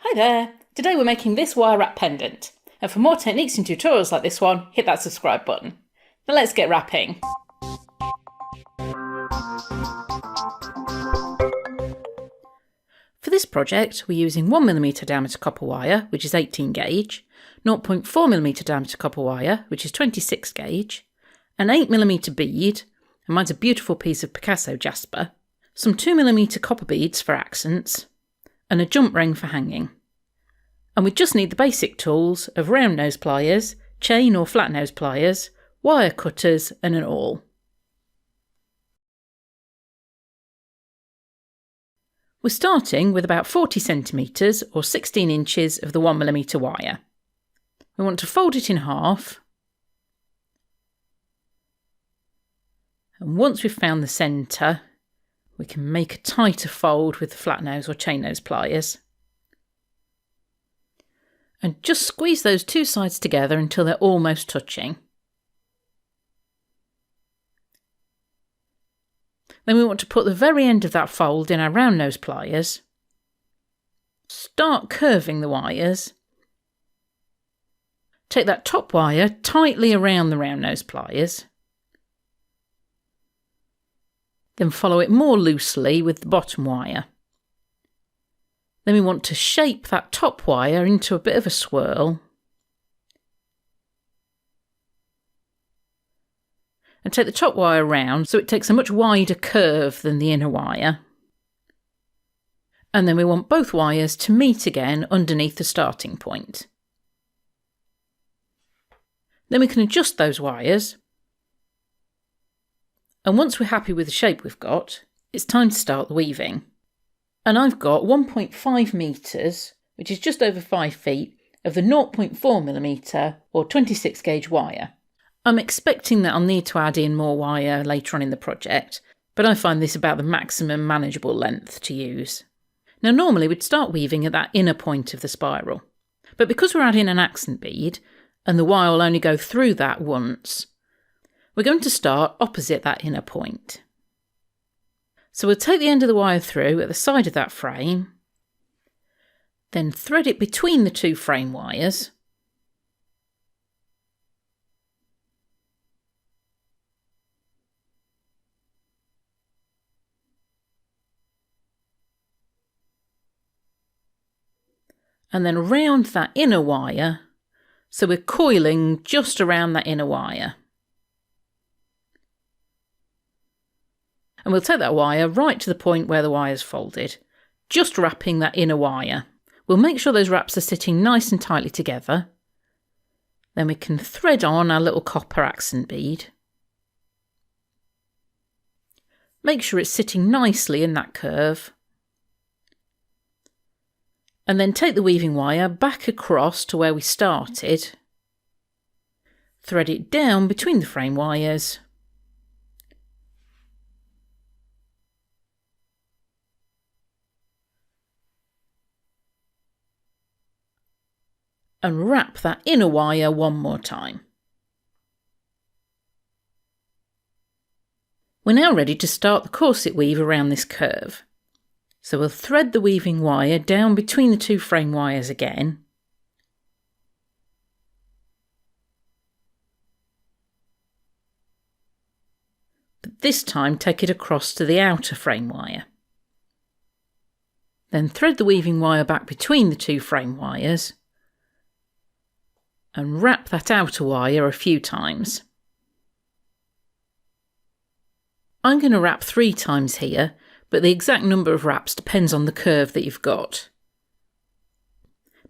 Hi there! Today we're making this wire wrap pendant. And for more techniques and tutorials like this one, hit that subscribe button. Now let's get wrapping. For this project, we're using 1mm diameter copper wire, which is 18 gauge, 0.4mm diameter copper wire, which is 26 gauge, an 8mm bead, and mine's a beautiful piece of Picasso jasper, some 2mm copper beads for accents, and a jump ring for hanging. And we just need the basic tools of round nose pliers, chain or flat nose pliers, wire cutters and an awl. We're starting with about 40 centimetres or 16 inches of the 1mm wire. We want to fold it in half, and once we've found the centre, we can make a tighter fold with the flat nose or chain nose pliers. And just squeeze those two sides together until they're almost touching. Then we want to put the very end of that fold in our round nose pliers. Start curving the wires. Take that top wire tightly around the round nose pliers. Then follow it more loosely with the bottom wire. Then we want to shape that top wire into a bit of a swirl. And take the top wire round so it takes a much wider curve than the inner wire. And then we want both wires to meet again underneath the starting point. Then we can adjust those wires. And once we're happy with the shape we've got, it's time to start the weaving. And I've got 1.5 metres, which is just over 5 feet, of the 0.4mm or 26 gauge wire. I'm expecting that I'll need to add in more wire later on in the project, but I find this about the maximum manageable length to use. Now normally we'd start weaving at that inner point of the spiral, but because we're adding an accent bead, and the wire will only go through that once, we're going to start opposite that inner point. So we'll take the end of the wire through at the side of that frame, then thread it between the two frame wires, and then round that inner wire, so we're coiling just around that inner wire. And we'll take that wire right to the point where the wire's folded, just wrapping that inner wire. We'll make sure those wraps are sitting nice and tightly together. Then we can thread on our little copper accent bead. Make sure it's sitting nicely in that curve. And then take the weaving wire back across to where we started. Thread it down between the frame wires. And wrap that inner wire one more time. We're now ready to start the corset weave around this curve. So we'll thread the weaving wire down between the two frame wires again. But this time take it across to the outer frame wire. Then thread the weaving wire back between the two frame wires and wrap that outer wire a few times. I'm going to wrap 3 times here, but the exact number of wraps depends on the curve that you've got.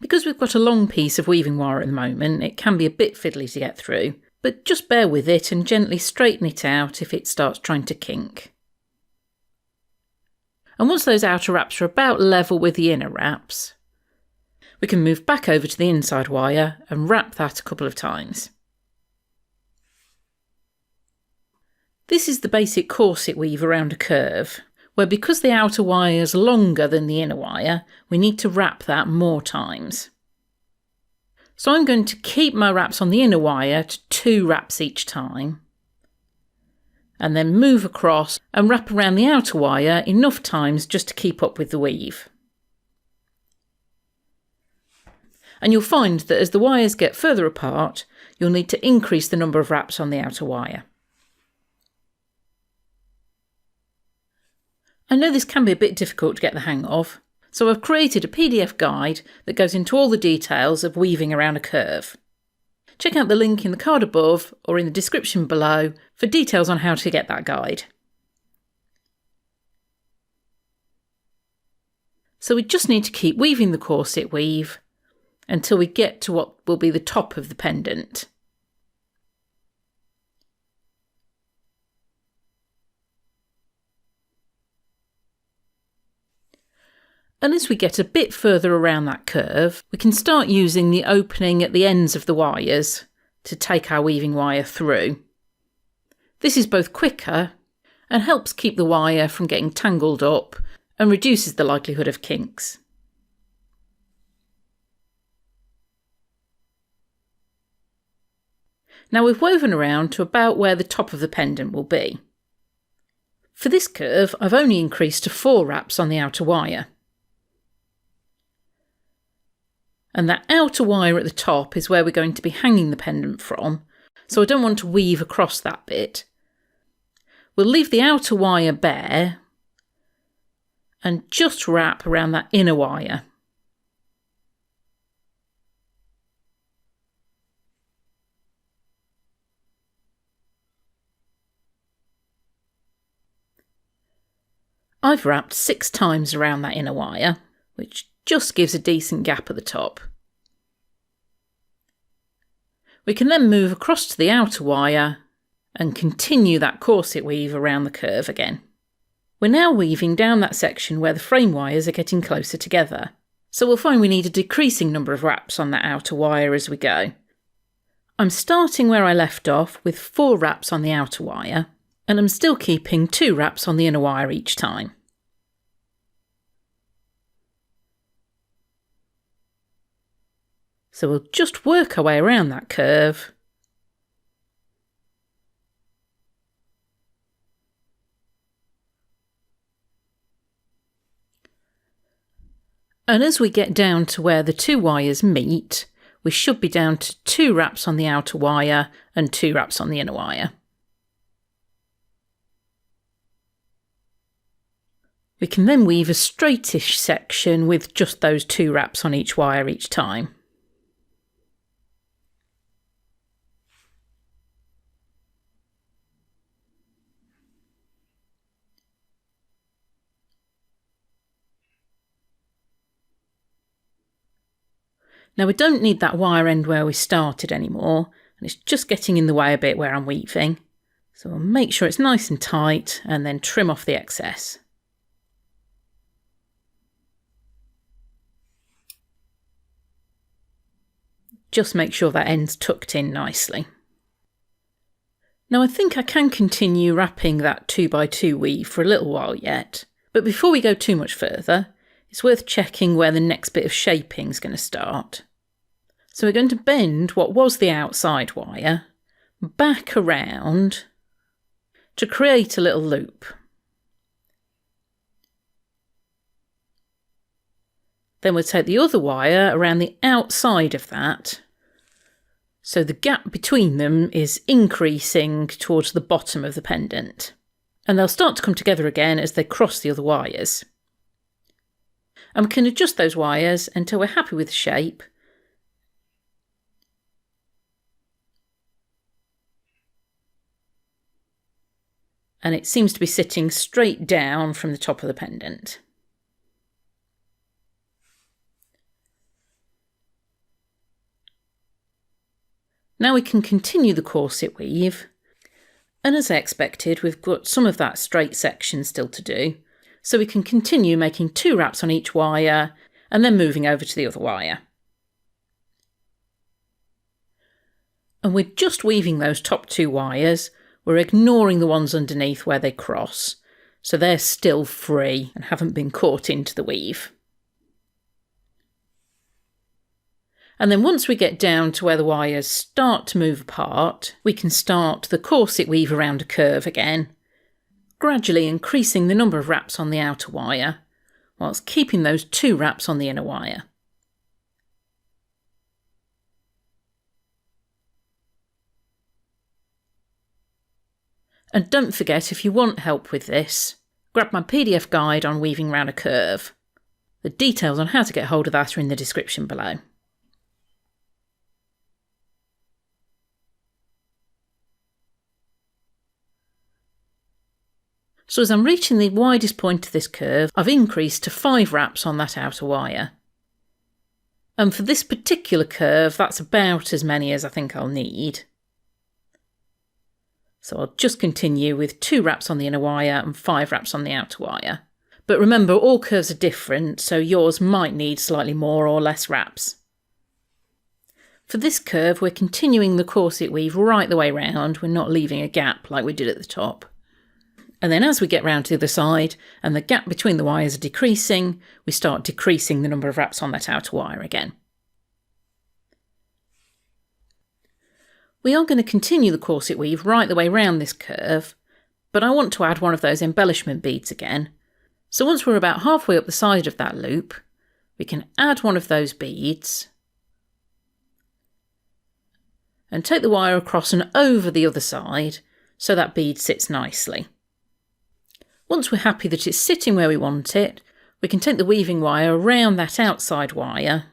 Because we've got a long piece of weaving wire at the moment, it can be a bit fiddly to get through, but just bear with it and gently straighten it out if it starts trying to kink. And once those outer wraps are about level with the inner wraps, we can move back over to the inside wire and wrap that a couple of times. This is the basic corset weave around a curve, where because the outer wire is longer than the inner wire, we need to wrap that more times. So I'm going to keep my wraps on the inner wire to 2 wraps each time, and then move across and wrap around the outer wire enough times just to keep up with the weave. And you'll find that as the wires get further apart, you'll need to increase the number of wraps on the outer wire. I know this can be a bit difficult to get the hang of, so I've created a PDF guide that goes into all the details of weaving around a curve. Check out the link in the card above or in the description below for details on how to get that guide. So we just need to keep weaving the corset weave until we get to what will be the top of the pendant. And as we get a bit further around that curve, we can start using the opening at the ends of the wires to take our weaving wire through. This is both quicker and helps keep the wire from getting tangled up and reduces the likelihood of kinks. Now we've woven around to about where the top of the pendant will be. For this curve, I've only increased to 4 wraps on the outer wire. And that outer wire at the top is where we're going to be hanging the pendant from, so I don't want to weave across that bit. We'll leave the outer wire bare and just wrap around that inner wire. I've wrapped 6 times around that inner wire, which just gives a decent gap at the top. We can then move across to the outer wire and continue that corset weave around the curve again. We're now weaving down that section where the frame wires are getting closer together, so we'll find we need a decreasing number of wraps on that outer wire as we go. I'm starting where I left off with 4 wraps on the outer wire, and I'm still keeping 2 wraps on the inner wire each time. So we'll just work our way around that curve. And as we get down to where the 2 wires meet, we should be down to 2 wraps on the outer wire and 2 wraps on the inner wire. We can then weave a straightish section with just those 2 wraps on each wire each time. Now we don't need that wire end where we started anymore, and it's just getting in the way a bit where I'm weaving. So I'll make sure it's nice and tight and then trim off the excess. Just make sure that end's tucked in nicely. Now I think I can continue wrapping that 2x2 weave for a little while yet, but before we go too much further, it's worth checking where the next bit of shaping is going to start. So we're going to bend what was the outside wire back around to create a little loop. Then we'll take the other wire around the outside of that, so the gap between them is increasing towards the bottom of the pendant, and they'll start to come together again as they cross the other wires. And we can adjust those wires until we're happy with the shape. And it seems to be sitting straight down from the top of the pendant. Now we can continue the corset weave, and as I expected, we've got some of that straight section still to do, so we can continue making 2 wraps on each wire and then moving over to the other wire. And we're just weaving those top 2 wires, we're ignoring the ones underneath where they cross, so they're still free and haven't been caught into the weave. And then once we get down to where the wires start to move apart, we can start the corset weave around a curve again, gradually increasing the number of wraps on the outer wire, whilst keeping those 2 wraps on the inner wire. And don't forget, if you want help with this, grab my PDF guide on weaving round a curve. The details on how to get hold of that are in the description below. So as I'm reaching the widest point of this curve, I've increased to 5 wraps on that outer wire. And for this particular curve, that's about as many as I think I'll need. So I'll just continue with 2 wraps on the inner wire and 5 wraps on the outer wire. But remember, all curves are different, so yours might need slightly more or less wraps. For this curve, we're continuing the corset weave right the way round. We're not leaving a gap like we did at the top. And then as we get round to the other side and the gap between the wires are decreasing, we start decreasing the number of wraps on that outer wire again. We are going to continue the corset weave right the way round this curve, but I want to add one of those embellishment beads again. So once we're about halfway up the side of that loop, we can add one of those beads and take the wire across and over the other side so that bead sits nicely. Once we're happy that it's sitting where we want it, we can take the weaving wire around that outside wire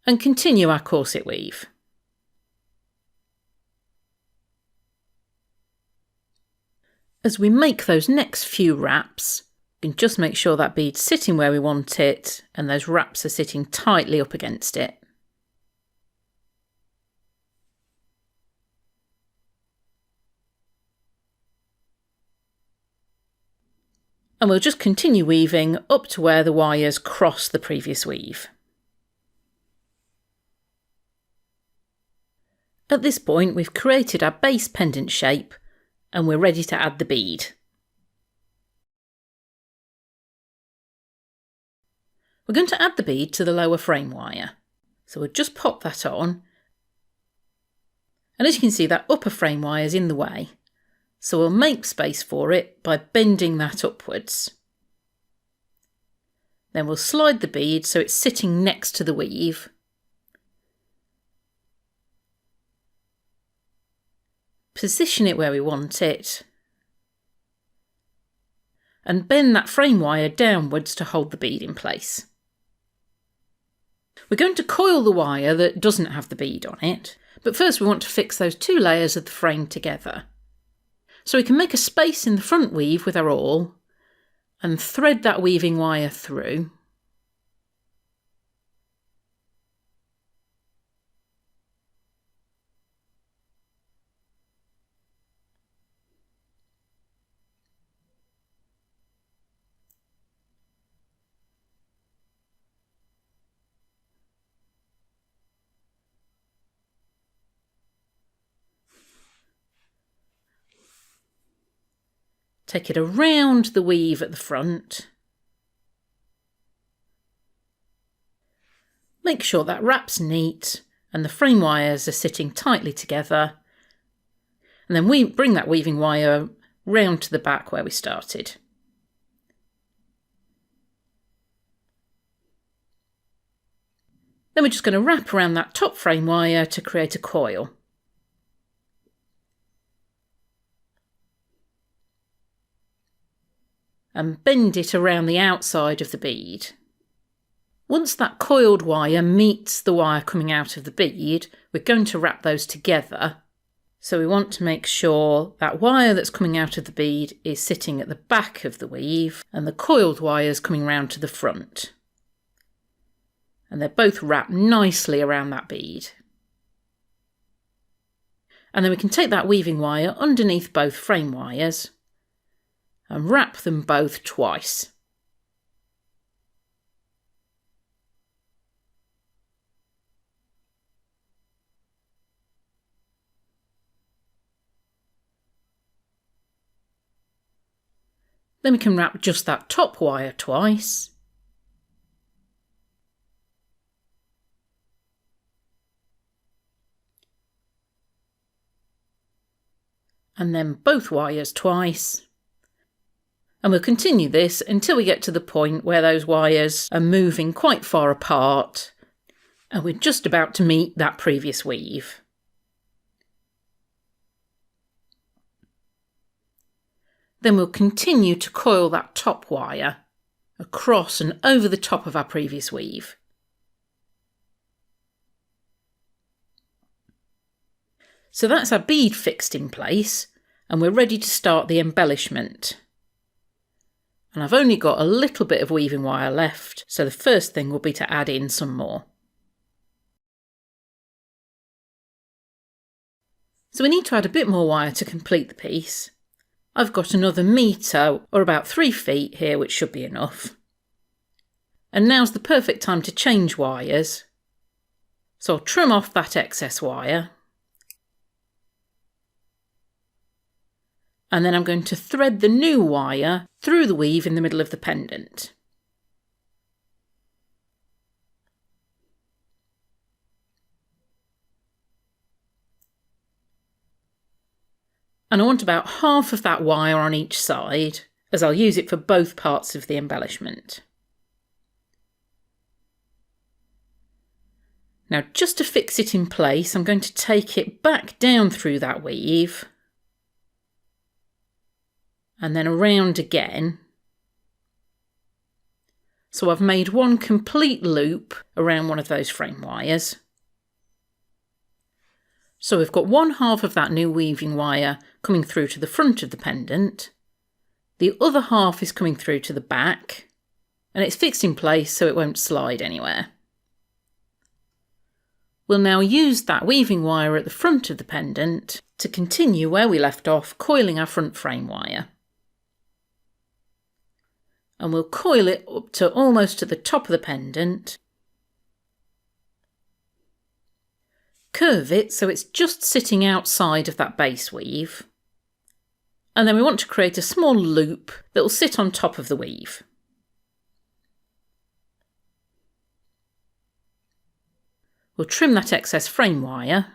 and continue our corset weave. As we make those next few wraps, we can just make sure that bead's sitting where we want it and those wraps are sitting tightly up against it. And we'll just continue weaving up to where the wires cross the previous weave. At this point, we've created our base pendant shape and we're ready to add the bead. We're going to add the bead to the lower frame wire. So we'll just pop that on. And as you can see, that upper frame wire is in the way. So we'll make space for it by bending that upwards. Then we'll slide the bead so it's sitting next to the weave. Position it where we want it. And bend that frame wire downwards to hold the bead in place. We're going to coil the wire that doesn't have the bead on it, but first we want to fix those 2 layers of the frame together. So we can make a space in the front weave with our awl and thread that weaving wire through. Take it around the weave at the front. Make sure that wrap's neat and the frame wires are sitting tightly together. And then we bring that weaving wire round to the back where we started. Then we're just going to wrap around that top frame wire to create a coil. And bend it around the outside of the bead. Once that coiled wire meets the wire coming out of the bead, we're going to wrap those together. So we want to make sure that wire that's coming out of the bead is sitting at the back of the weave and the coiled wire is coming round to the front. And they're both wrapped nicely around that bead. And then we can take that weaving wire underneath both frame wires and wrap them both twice. Then we can wrap just that top wire twice. And then both wires twice. And we'll continue this until we get to the point where those wires are moving quite far apart and we're just about to meet that previous weave. Then we'll continue to coil that top wire across and over the top of our previous weave. So that's our bead fixed in place, and we're ready to start the embellishment. And I've only got a little bit of weaving wire left, so the first thing will be to add in some more. So we need to add a bit more wire to complete the piece. I've got another metre, or about 3 feet here, which should be enough. And now's the perfect time to change wires. So I'll trim off that excess wire. And then I'm going to thread the new wire through the weave in the middle of the pendant. And I want about half of that wire on each side, as I'll use it for both parts of the embellishment. Now, just to fix it in place, I'm going to take it back down through that weave and then around again. So I've made one complete loop around one of those frame wires. So we've got one half of that new weaving wire coming through to the front of the pendant. The other half is coming through to the back, and it's fixed in place so it won't slide anywhere. We'll now use that weaving wire at the front of the pendant to continue where we left off, coiling our front frame wire. And we'll coil it up to almost to the top of the pendant. Curve it so it's just sitting outside of that base weave. And then we want to create a small loop that will sit on top of the weave. We'll trim that excess frame wire.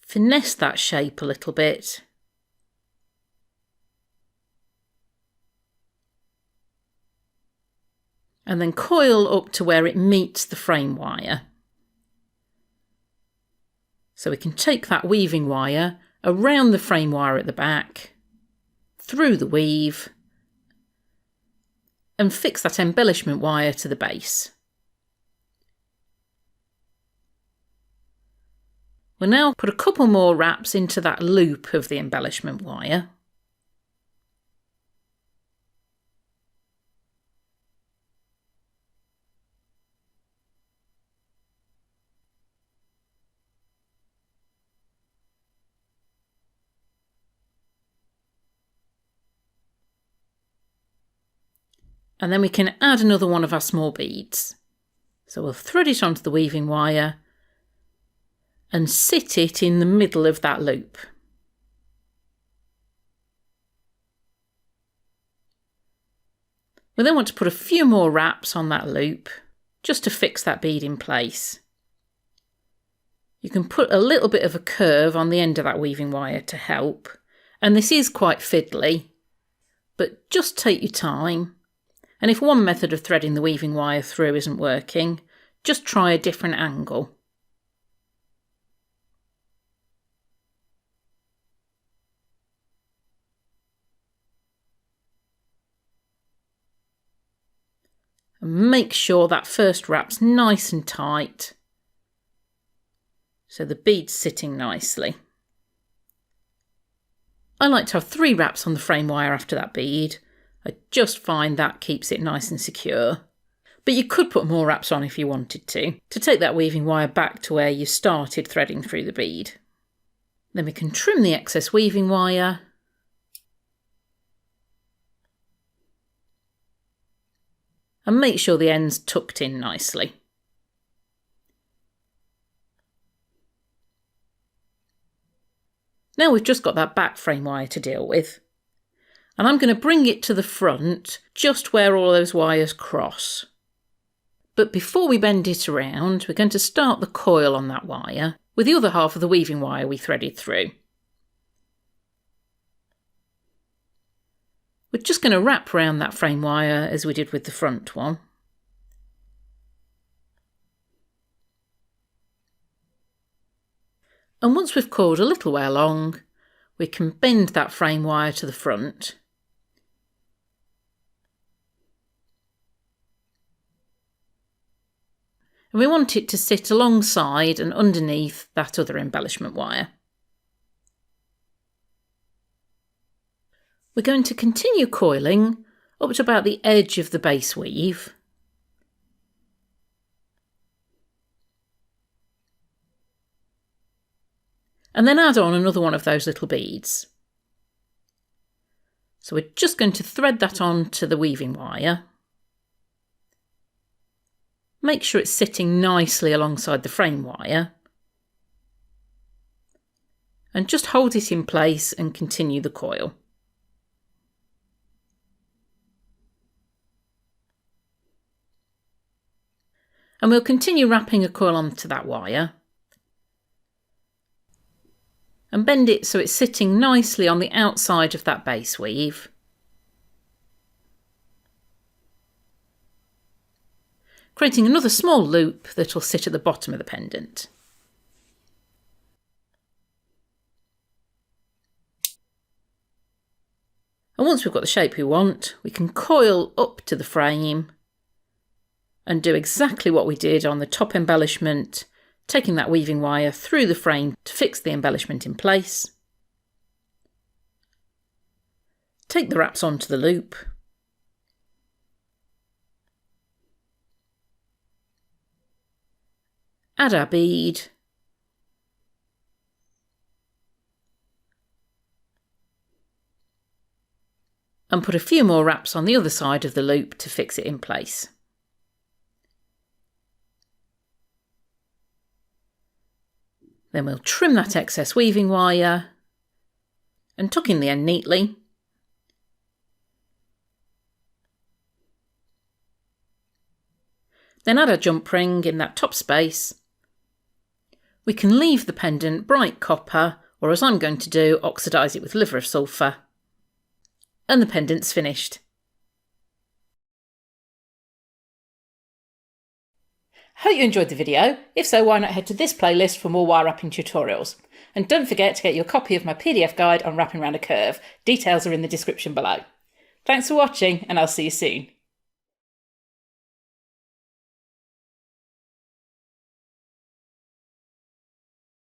Finesse that shape a little bit. And then coil up to where it meets the frame wire. So we can take that weaving wire around the frame wire at the back, through the weave, and fix that embellishment wire to the base. We'll now put a couple more wraps into that loop of the embellishment wire. And then we can add another one of our small beads. So we'll thread it onto the weaving wire and sit it in the middle of that loop. We then want to put a few more wraps on that loop just to fix that bead in place. You can put a little bit of a curve on the end of that weaving wire to help, and this is quite fiddly, but just take your time. And if one method of threading the weaving wire through isn't working, just try a different angle. And make sure that first wrap's nice and tight, so the bead's sitting nicely. I like to have 3 wraps on the frame wire after that bead. I just find that keeps it nice and secure. But you could put more wraps on if you wanted to take that weaving wire back to where you started threading through the bead. Then we can trim the excess weaving wire. And make sure the end's tucked in nicely. Now we've just got that back frame wire to deal with. And I'm going to bring it to the front, just where all those wires cross. But before we bend it around, we're going to start the coil on that wire with the other half of the weaving wire we threaded through. We're just going to wrap around that frame wire as we did with the front one. And once we've coiled a little way along, we can bend that frame wire to the front. And we want it to sit alongside and underneath that other embellishment wire. We're going to continue coiling up to about the edge of the base weave. And then add on another one of those little beads. So we're just going to thread that on to the weaving wire. Make sure it's sitting nicely alongside the frame wire. And just hold it in place and continue the coil. And we'll continue wrapping a coil onto that wire. And bend it so it's sitting nicely on the outside of that base weave. Creating another small loop that will sit at the bottom of the pendant. And once we've got the shape we want, we can coil up to the frame and do exactly what we did on the top embellishment, taking that weaving wire through the frame to fix the embellishment in place. Take the wraps onto the loop. Add our bead. And put a few more wraps on the other side of the loop to fix it in place. Then we'll trim that excess weaving wire and tuck in the end neatly. Then add a jump ring in that top space. We can leave the pendant bright copper, or as I'm going to do, oxidise it with liver of sulphur. And the pendant's finished. Hope you enjoyed the video. If so, why not head to this playlist for more wire wrapping tutorials. And don't forget to get your copy of my PDF guide on wrapping around a curve. Details are in the description below. Thanks for watching, and I'll see you soon.